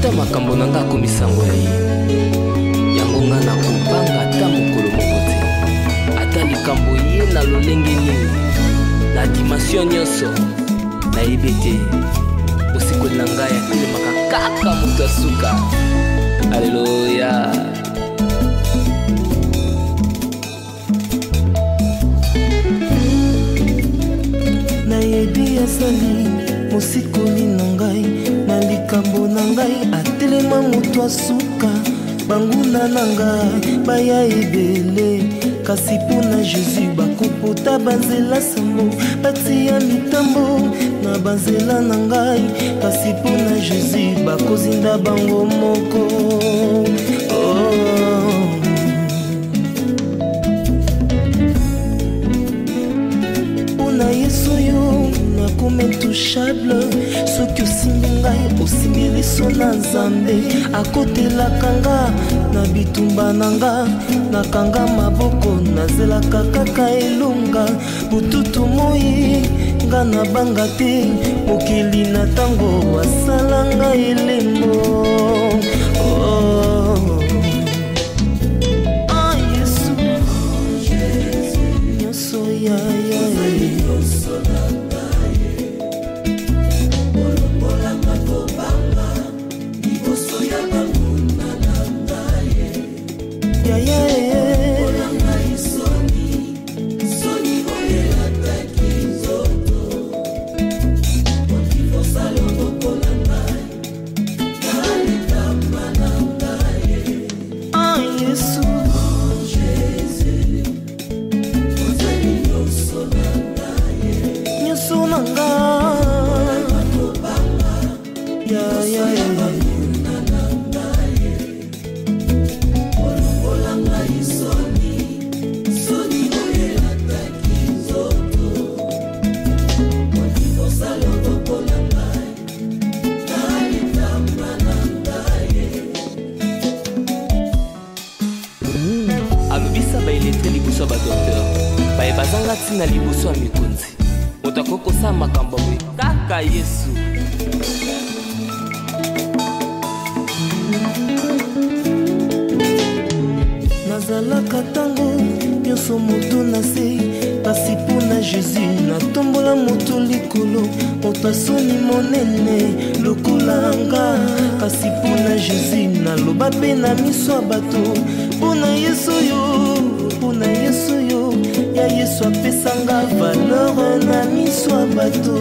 ata makambo na nga akomisango ya ye yango nga na kobanga ata mokolo moko te ata likambo ye na lolenge nini na dimension nyonso nayebi te mosikoli na ngai atelemaka kaka moto asuka. Alleluya. Nayebi asali mosikoli na ngai na likambo na ngai atelema moto asuka. Banguna na ngai baya ebele kasi mpona Jésus bakopota banzela sambo batia mitambo na banzela na ngai kasi mpona Jésus bakozinda bango moko. Mpona Yesu yo nakoma intouchable soki osimbi ngai osimbi liso na Nzambe akotelaka nga na bitumba na nga nakanga maboko nazelaka kaka elonga bututu moi nga nabanga te mokili na ntango asala nga elembo. Yesu nyonso ya alobisa baeletre liboso ya badokteur baye bazanga ntina liboso ya mikonzi moto akokosala makambo boye kaka Yesu. Nazalaka ntango nyonso moto na se kasi mpona Jésus natombola moto likolo moto asoni monene lokola nga kasi mpona Jésus naloba mpe na miso ya bato. Mpona Yesu yo ya Yesu apesanga valeur na miso ya bato.